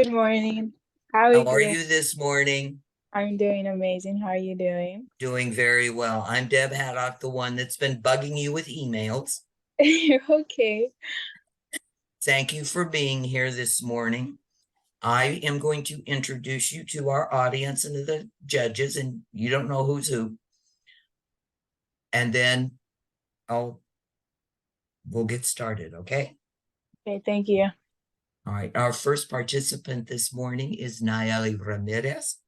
Good morning. How are How you are doing? you this morning? I'm doing amazing. How are you doing? Doing very well. I'm Deb Haddock, the one that's been bugging you with emails. You're okay. Thank you for being here this morning. I am going to introduce you to our audience and to the judges, and you don't know who's who. And then I'll we'll get started, okay? Okay, thank you. All right. Our first participant this morning is Nayeli Ramirez.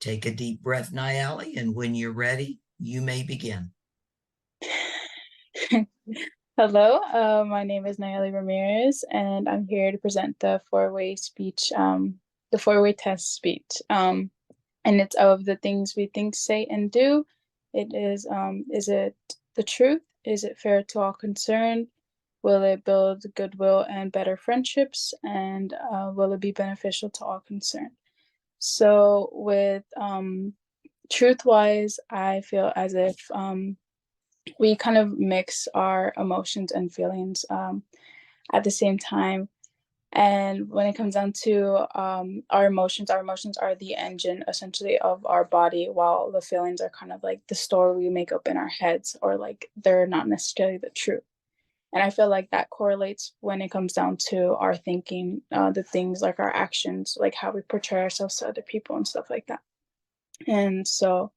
Take a deep breath, Nayeli, and when you're ready, you may begin. Hello, my name is Nayeli Ramirez, and I'm here to present the four-way speech, the four-way test speech. And it's of the things we think, say, and do. Is it the truth? Is it fair to all concerned? Will it build goodwill and better friendships? And will it be beneficial to all concerned? So with truth-wise, I feel as if we kind of mix our emotions and feelings at the same time. And when it comes down to our emotions are the engine essentially of our body, while the feelings are kind of like the story we make up in our heads, or like they're not necessarily the truth. And I feel like that correlates when it comes down to our thinking, the things like our actions, like how we portray ourselves to other people and stuff like that. And so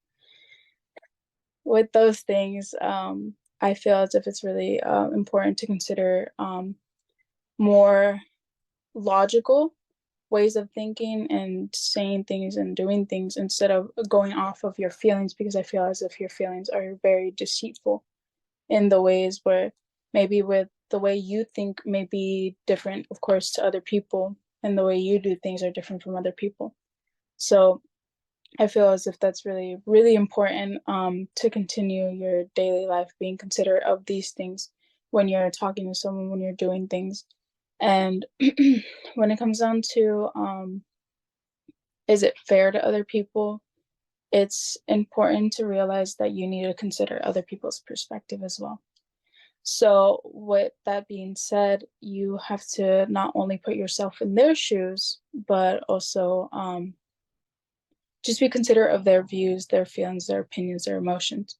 with those things, I feel as if it's really important to consider more logical ways of thinking and saying things and doing things instead of going off of your feelings, because I feel as if your feelings are very deceitful in the ways where maybe with the way you think may be different, of course, to other people, and the way you do things are different from other people. So I feel as if that's really, really important to continue your daily life being considerate of these things when you're talking to someone, when you're doing things. And when it comes down to is it fair to other people, it's important to realize that you need to consider other people's perspective as well. So, with that being said, you have to not only put yourself in their shoes, but also just be considerate of their views, their feelings, their opinions, their emotions.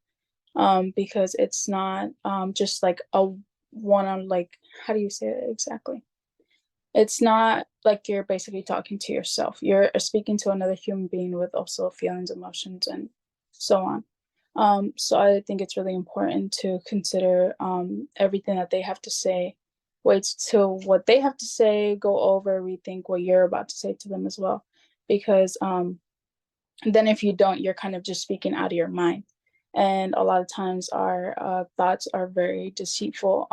Because it's not just like a one on, like, how do you say it exactly? It's not like you're basically talking to yourself. You're speaking to another human being with also feelings, emotions, and so on. So I think it's really important to consider everything that they have to say, wait till what they have to say, go over, rethink what you're about to say to them as well. Because then if you don't, you're kind of just speaking out of your mind. And a lot of times our thoughts are very deceitful,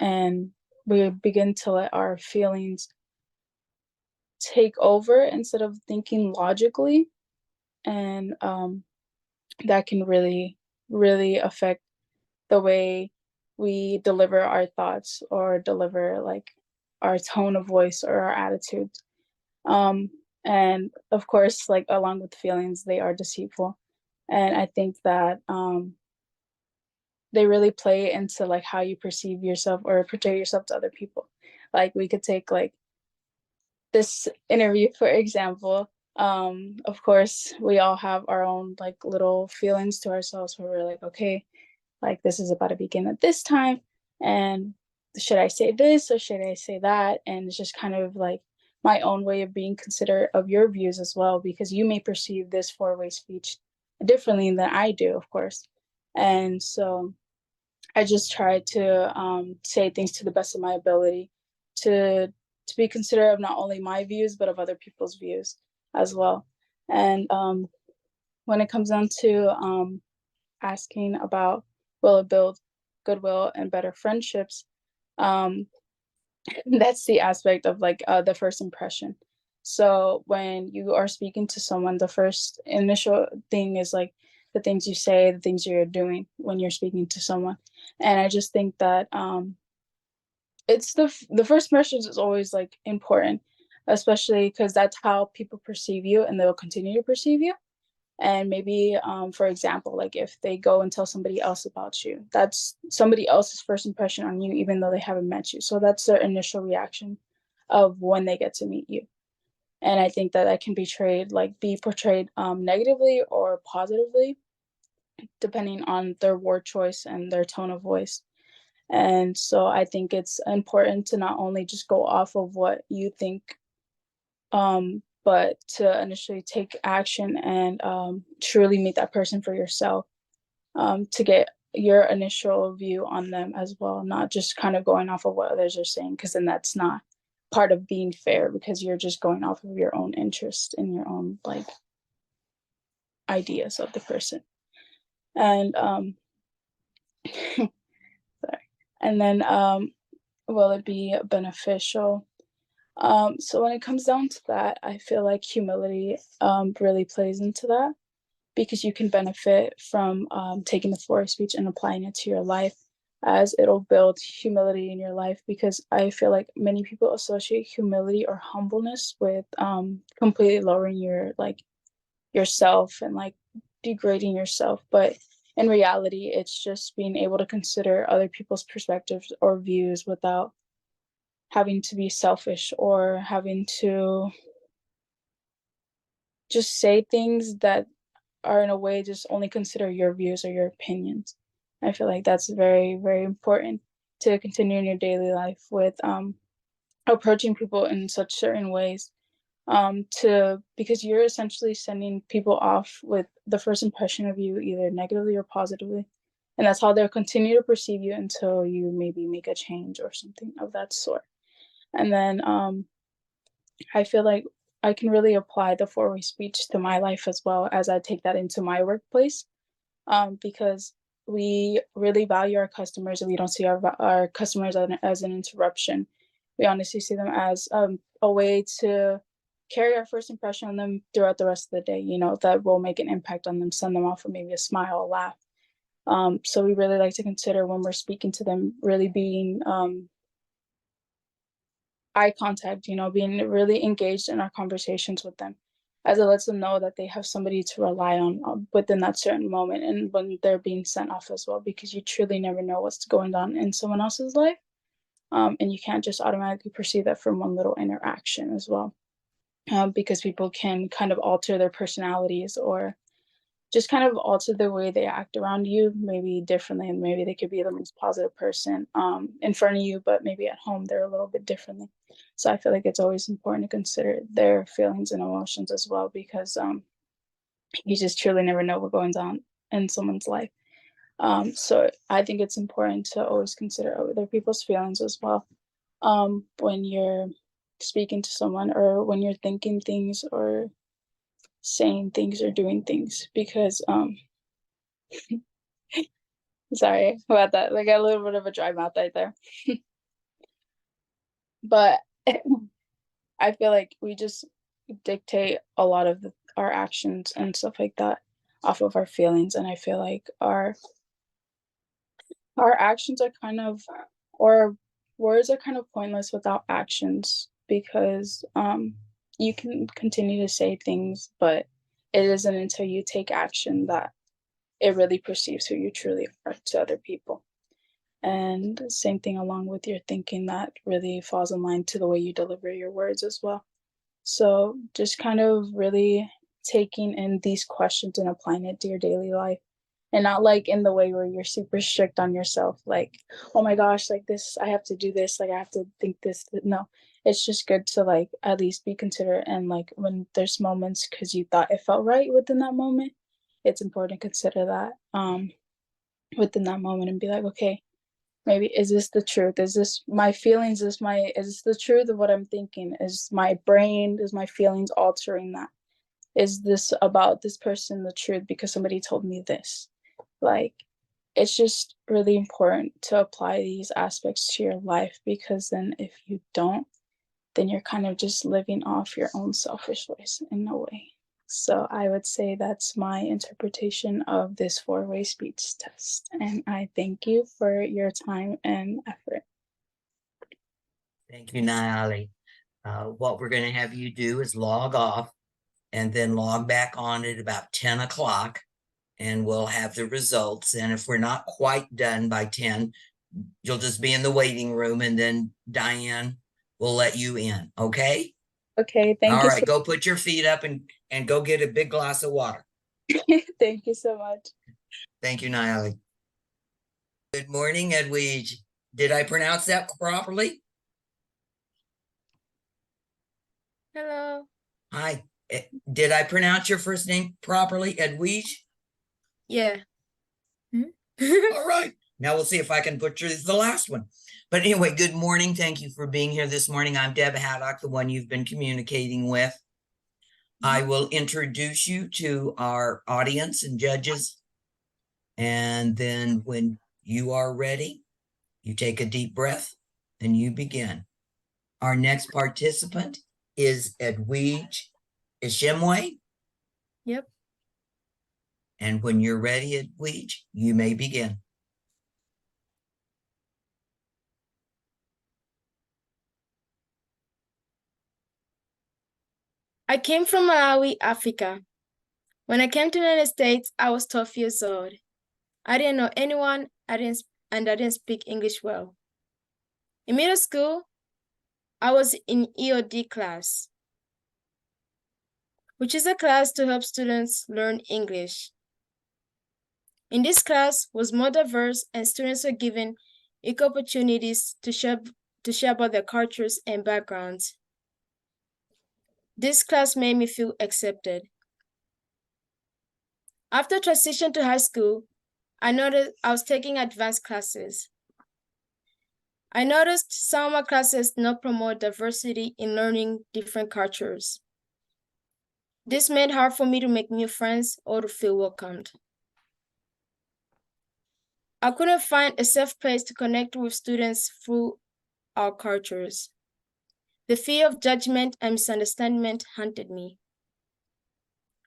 and we begin to let our feelings take over instead of thinking logically. And that can really, really affect the way we deliver our thoughts or deliver like our tone of voice or our attitude. Um, and of course, like along with feelings, they are deceitful. And I think that they really play into like how you perceive yourself or portray yourself to other people. Like we could take like this interview for example. Of course, we all have our own like little feelings to ourselves where we're like, okay, like this is about to begin at this time, and should I say this or should I say that? And it's just kind of like my own way of being considerate of your views as well, because you may perceive this four-way speech differently than I do, of course. And so I just try to say things to the best of my ability, to be considerate of not only my views but of other people's views as well. And when it comes down to asking about will it build goodwill and better friendships, um, that's the aspect of like the first impression. So when you are speaking to someone, the first initial thing is like the things you say, the things you're doing when you're speaking to someone. And I just think that it's the first impression is always like important, especially because that's how people perceive you, and they'll continue to perceive you. And maybe for example, like if they go and tell somebody else about you, that's somebody else's first impression on you even though they haven't met you, so that's their initial reaction of when they get to meet you. And I think that can be portrayed negatively or positively, depending on their word choice and their tone of voice. And so I think it's important to not only just go off of what you think, but to initially take action and truly meet that person for yourself, to get your initial view on them as well, not just kind of going off of what others are saying, because then that's not part of being fair, because you're just going off of your own interest and your own like ideas of the person. And sorry. And then will it be beneficial? So when it comes down to that, I feel like humility really plays into that, because you can benefit from taking the four-way speech and applying it to your life, as it'll build humility in your life. Because I feel like many people associate humility or humbleness with completely lowering yourself and like degrading yourself. But in reality, it's just being able to consider other people's perspectives or views without having to be selfish or having to just say things that are in a way just only consider your views or your opinions. I feel like that's very, very important to continue in your daily life with approaching people in such certain ways, to because you're essentially sending people off with the first impression of you, either negatively or positively, and that's how they'll continue to perceive you until you maybe make a change or something of that sort. And then I feel like I can really apply the four-way speech to my life as well, as I take that into my workplace, because we really value our customers, and we don't see our customers as an interruption. We honestly see them as a way to carry our first impression on them throughout the rest of the day, that will make an impact on them, send them off with maybe a smile, a laugh. So we really like to consider when we're speaking to them, really being eye contact, being really engaged in our conversations with them, as it lets them know that they have somebody to rely on within that certain moment and when they're being sent off as well, because you truly never know what's going on in someone else's life. And you can't just automatically perceive that from one little interaction as well, because people can kind of alter their personalities or just kind of alter the way they act around you, maybe differently. And maybe they could be the most positive person in front of you, but maybe at home they're a little bit differently. So I feel like it's always important to consider their feelings and emotions as well, because you just truly never know what goes on in someone's life. So I think it's important to always consider other people's feelings as well, when you're speaking to someone, or when you're thinking things or saying things or doing things, because sorry about that. Like a little bit of a dry mouth right there. But I feel like we just dictate a lot of our actions and stuff like that off of our feelings. And I feel like our actions are kind of, or words are kind of pointless without actions, because you can continue to say things, but it isn't until you take action that it really perceives who you truly are to other people. And same thing along with your thinking, that really falls in line to the way you deliver your words as well. So just kind of really taking in these questions and applying it to your daily life, and not like in the way where you're super strict on yourself, like, oh my gosh, like this, I have to do this, like I have to think this. No, it's just good to like at least be considerate, and like when there's moments because you thought it felt right within that moment, it's important to consider that within that moment and be like, okay, maybe is this the truth? Is this my feelings? Is this the truth of what I'm thinking? Is my brain, is my feelings altering that? Is this about this person the truth because somebody told me this? Like, it's just really important to apply these aspects to your life, because then if you don't, then you're kind of just living off your own selfish ways in a way. So I would say that's my interpretation of this four-way speech test. And I thank you for your time and effort. Thank you, Nayali. What we're going to have you do is log off and then log back on at about 10 o'clock, and we'll have the results. And if we're not quite done by 10, you'll just be in the waiting room, and then Diane we'll let you in. Okay. Okay, thank All you right. so Go put your feet up and go get a big glass of water. thank you so much. Thank you, Nayeli. Good morning, Edwige. Did I pronounce that properly? Hello. Hi. Did I pronounce your first name properly, Edwige? Yeah. All right. Now we'll see if I can butcher the last one. But anyway, good morning. Thank you for being here this morning. I'm Deb Haddock, the one you've been communicating with. I will introduce you to our audience and judges. And then when you are ready, you take a deep breath and you begin. Our next participant is Edwige Ishimwe. Yep. And when you're ready, Edwige, you may begin. I came from Malawi, Africa. When I came to the United States, I was 12 years old. I didn't know anyone, I didn't speak English well. In middle school, I was in EOD class, which is a class to help students learn English. In this class was more diverse and students were given equal opportunities to share about their cultures and backgrounds. This class made me feel accepted. After transition to high school, I noticed I was taking advanced classes. I noticed some of my classes not promote diversity in learning different cultures. This made it hard for me to make new friends or to feel welcomed. I couldn't find a safe place to connect with students through our cultures. The fear of judgment and misunderstanding haunted me.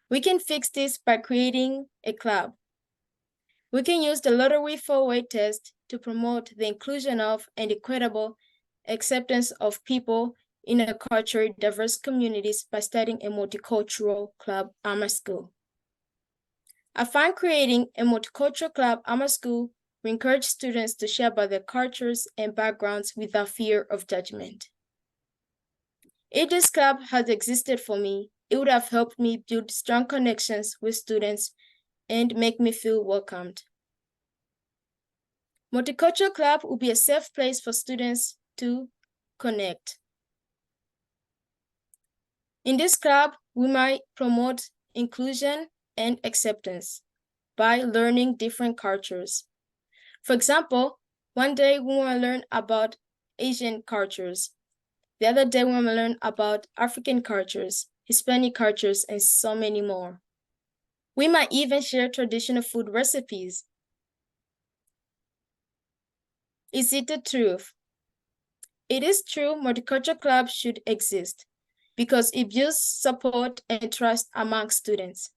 We can fix this by creating a club. We can use the lottery four-way test to promote the inclusion of and equitable acceptance of people in a culturally diverse communities by starting a multicultural club at my school. I find creating a multicultural club at my school will encourage students to share about their cultures and backgrounds without fear of judgment. If this club had existed for me, it would have helped me build strong connections with students and make me feel welcomed. Multicultural Club will be a safe place for students to connect. In this club, we might promote inclusion and acceptance by learning different cultures. For example, one day we want to learn about Asian cultures. The other day we want to learn about African cultures, Hispanic cultures, and so many more. We might even share traditional food recipes. Is it the truth? It is true multicultural clubs should exist because it builds support and trust among students.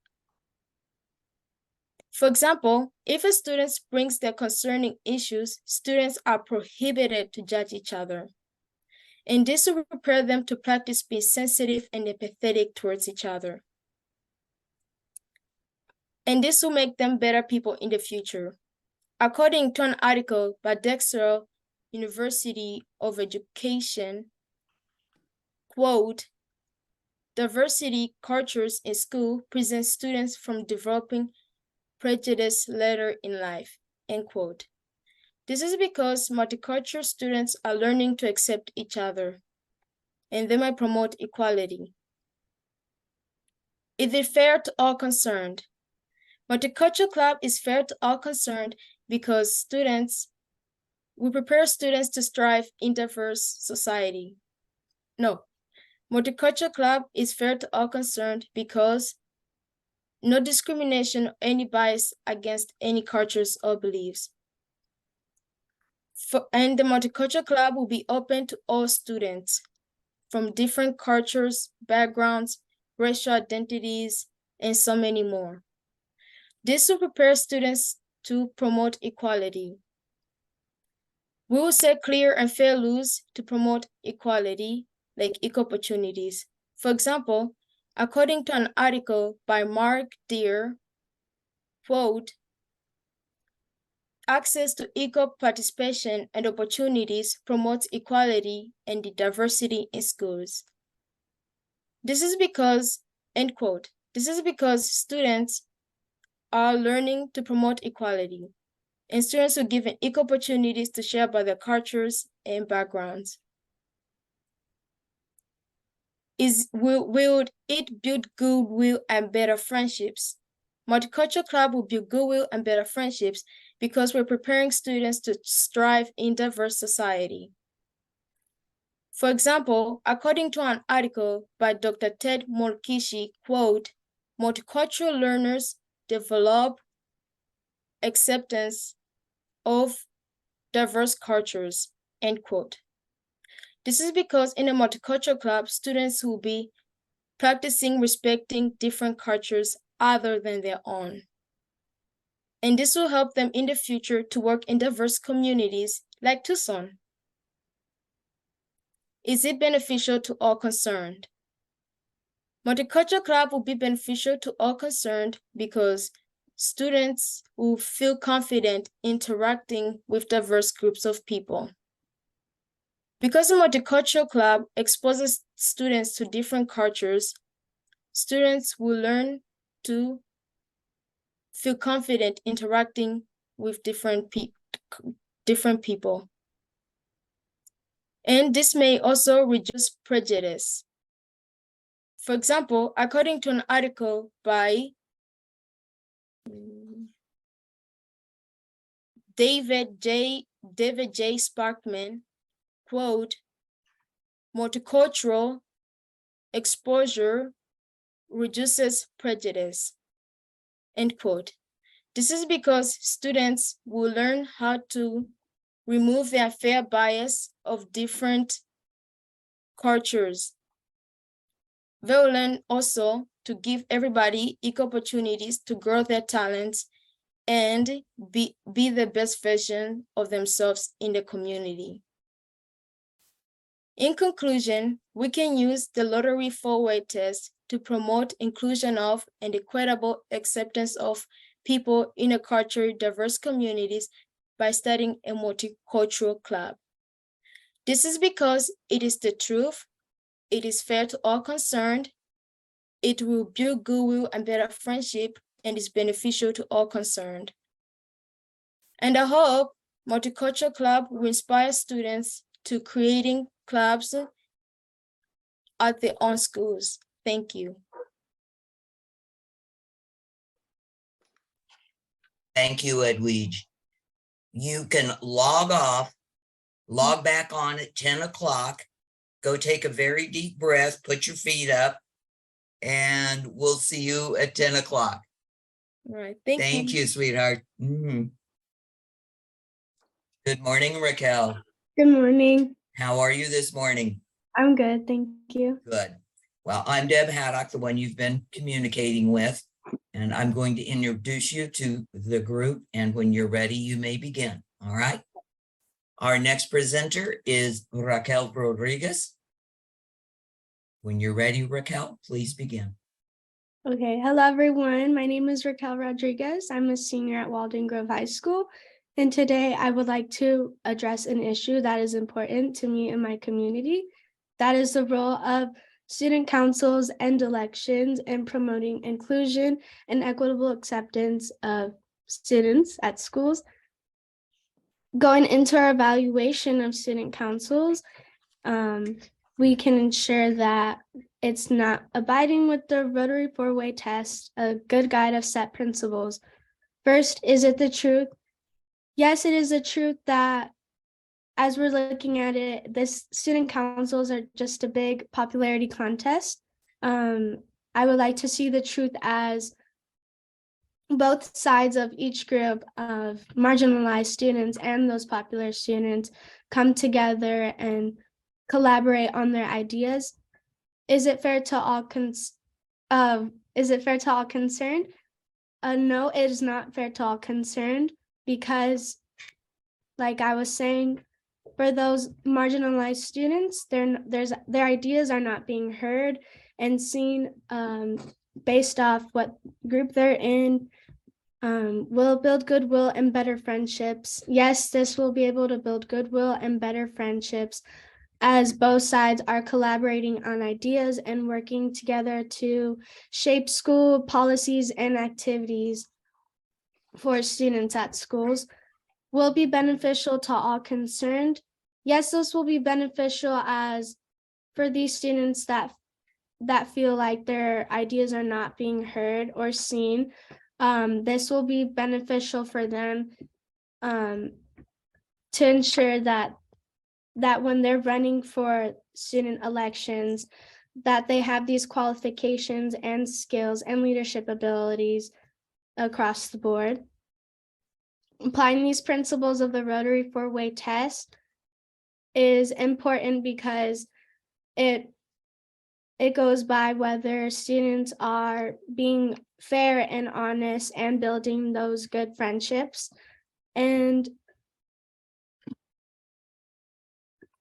For example, if a student brings their concerning issues, students are prohibited to judge each other. And this will prepare them to practice being sensitive and empathetic towards each other. And this will make them better people in the future. According to an article by Dexter University of Education, quote, diversity cultures in school prevent students from developing prejudice later in life, end quote. This is because multicultural students are learning to accept each other, and they might promote equality. Is it fair to all concerned? Multicultural Club is fair to all concerned because we prepare students to strive in diverse society. No, Multicultural Club is fair to all concerned because no discrimination or any bias against any cultures or beliefs. And the Multicultural Club will be open to all students from different cultures, backgrounds, racial identities, and so many more. This will prepare students to promote equality. We will set clear and fair rules to promote equality, like equal opportunities. For example, according to an article by Mark Deere, quote, access to equal participation and opportunities promotes equality and diversity in schools. This is because, end quote, this is because students are learning to promote equality, and students are given equal opportunities to share about their cultures and backgrounds. Will it build goodwill and better friendships? Multicultural Club will build goodwill and better friendships because we're preparing students to strive in diverse society. For example, according to an article by Dr. Ted Molkishi, quote, multicultural learners develop acceptance of diverse cultures, end quote. This is because in a multicultural club, students will be practicing respecting different cultures other than their own. And this will help them in the future to work in diverse communities like Tucson. Is it beneficial to all concerned? Multicultural Club will be beneficial to all concerned because students will feel confident interacting with diverse groups of people. Because the Multicultural Club exposes students to different cultures, students will learn to feel confident interacting with different people. And this may also reduce prejudice. For example, according to an article by David J. Sparkman, quote, multicultural exposure reduces prejudice, end quote. This is because students will learn how to remove the unfair bias of different cultures. They'll learn also to give everybody equal opportunities to grow their talents and be the best version of themselves in the community. In conclusion, we can use the lottery four-way test to promote inclusion of and equitable acceptance of people in a culturally diverse communities by starting a multicultural club. This is because it is the truth, it is fair to all concerned, it will build goodwill and better friendship, and is beneficial to all concerned. And I hope Multicultural Club will inspire students to creating clubs at their own schools. Thank you. Thank you, Edwige. You can log back on at 10 o'clock, go take a very deep breath, put your feet up, and we'll see you at 10 o'clock. All right, Thank you, sweetheart. Good morning, Raquel. Good morning. How are you this morning? I'm good, thank you. Good. Well, I'm Deb Haddock, the one you've been communicating with, and I'm going to introduce you to the group, and when you're ready, you may begin. All right. Our next presenter is Raquel Rodriguez. When you're ready, Raquel, please begin. Okay, hello everyone. My name is Raquel Rodriguez. I'm a senior at Walden Grove High School, and today I would like to address an issue that is important to me and my community. That is the role of student councils and elections in promoting inclusion and equitable acceptance of students at schools. Going into our evaluation of student councils, we can ensure that it's not abiding with the Rotary four-way test, a good guide of set principles. First, is it the truth? Yes, it is the truth that as we're looking at it, this student councils are just a big popularity contest. I would like to see the truth as both sides of each group of marginalized students and those popular students come together and collaborate on their ideas. Is it fair to all concerned? No, it is not fair to all concerned because, like I was saying, for those marginalized students, their ideas are not being heard and seen based off what group they're in, Will build goodwill and better friendships. Yes, this will be able to build goodwill and better friendships as both sides are collaborating on ideas and working together to shape school policies and activities for students at schools. Will be beneficial to all concerned. Yes, this will be beneficial as for these students that feel like their ideas are not being heard or seen. This will be beneficial for them to ensure that when they're running for student elections, that they have these qualifications and skills and leadership abilities across the board. Applying these principles of the Rotary four-way test is important because it goes by whether students are being fair and honest and building those good friendships. And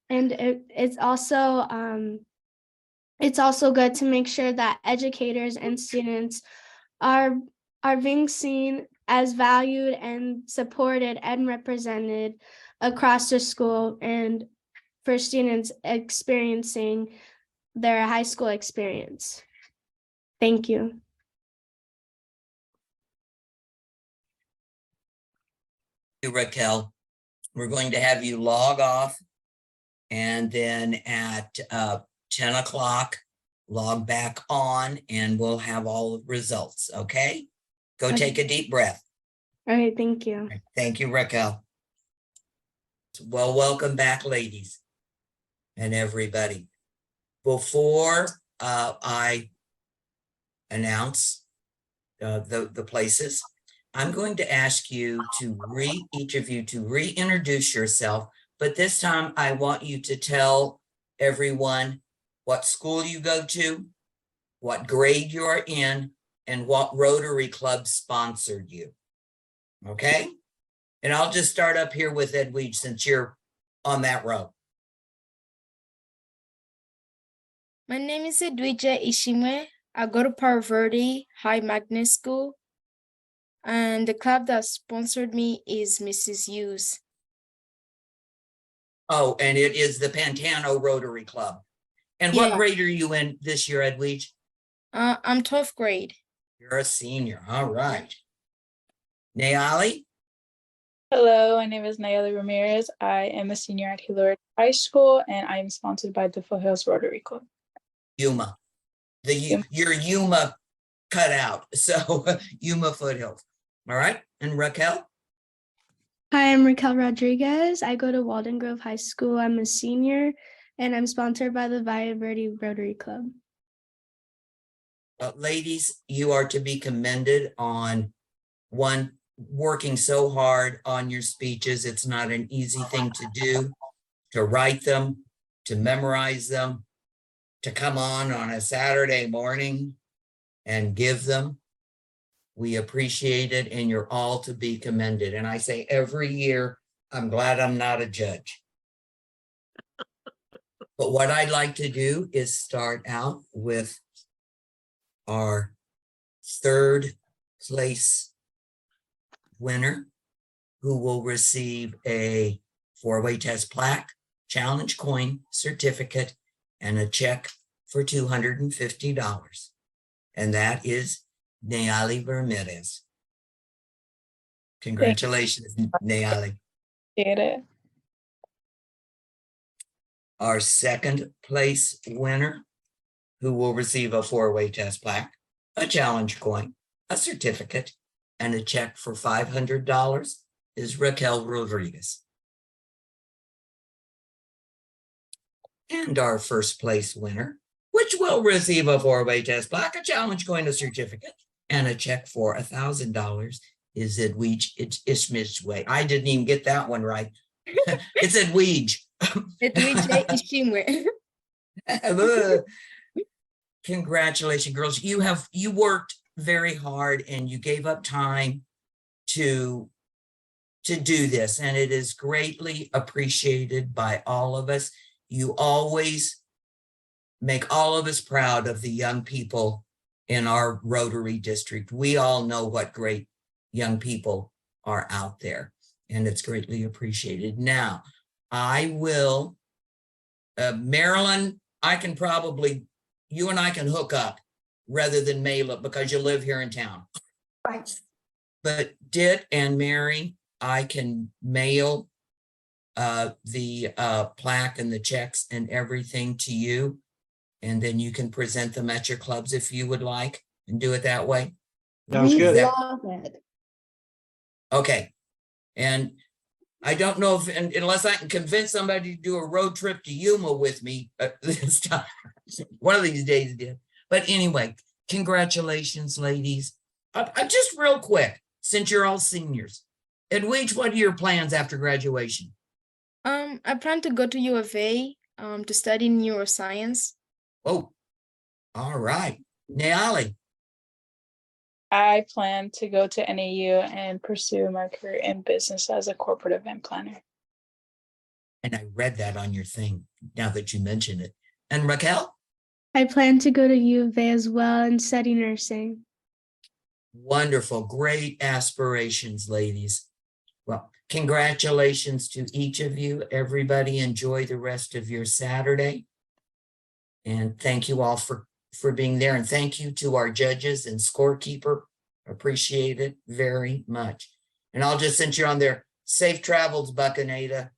it's also good to make sure that educators and students are being seen as valued and supported and represented across the school and for students experiencing their high school experience. Thank you. Raquel. We're going to have you log off, and then at 10 o'clock, log back on, and we'll have all the results, okay? Go Okay. take a deep breath. All right, thank you. Thank you, Raquel. Well, welcome back, ladies and everybody. Before I announce the places, I'm going to ask you to each of you to reintroduce yourself, but this time I want you to tell everyone what school you go to, what grade you're in, and what Rotary Club sponsored you. Okay? And I'll just start up here with Edwige since you're on that row. My name is Edwige Ishimwe. I go to Palo Verde High Magnet School. And the club that sponsored me is Mrs. Hughes. Oh, and it is the Pantano Rotary Club. And what Yeah. grade are you in this year, Edwige? I'm 12th grade. You're a senior. All right. Nayali? Hello, my name is Nayeli Ramirez. I am a senior at Hillard High School, and I am sponsored by the Foothills Rotary Club. Yuma. Your Yuma cut out. So Yuma Foothills. All right. And Raquel? Hi, I'm Raquel Rodriguez. I go to Walden Grove High School. I'm a senior, and I'm sponsored by the Valle Verde Rotary Club. Ladies, you are to be commended on working so hard on your speeches. It's not an easy thing to do, to write them, to memorize them, to come on a Saturday morning and give them. We appreciate it, and you're all to be commended. And I say every year, I'm glad I'm not a judge. But what I'd like to do is start out with our third place winner, who will receive a four-way test plaque, challenge coin, certificate, and a check for $250. And that is Nayeli Ramirez. Congratulations, Nayeli. Appreciate it. Our second place winner, who will receive a four-way test plaque, a challenge coin, a certificate, and a check for $500 is Raquel Rodriguez. And our first place winner, which will receive a four-way test plaque, a challenge coin, a certificate, and a check for $1,000 is Edwige Ishmishwe. I didn't even get that one right. It's Edwige. Edwige Ishimwe. Congratulations, girls. You worked very hard and you gave up time to do this, and it is greatly appreciated by all of us. You always make all of us proud of the young people in our Rotary district. We all know what great young people are out there, and it's greatly appreciated. Now, I will, Marilyn, you and I can hook up rather than mail it because you live here in town. Right. But Dit and Mary, I can mail the plaque and the checks and everything to you. And then you can present them at your clubs if you would like and do it that way. Sounds We good. love Okay. And I don't know if, unless I can convince somebody to do a road trip to Yuma with me this time, one of these days did. But anyway, congratulations, ladies. Just real quick, since you're all seniors, Edwige, what are your plans after graduation? I plan to go to U of A to study neuroscience. Oh, all right. Neali, I plan to go to NAU and pursue my career in business as a corporate event planner. and I read that on your thing now that you mention it. And Raquel? I plan to go to U of A as well and study nursing. Wonderful. Great aspirations, ladies. Well, congratulations to each of you. Everybody enjoy the rest of your Saturday. And thank you all for being there. And thank you to our judges and scorekeeper. Appreciate it very much. And I'll just, since you're on there, safe travels, Buckanada.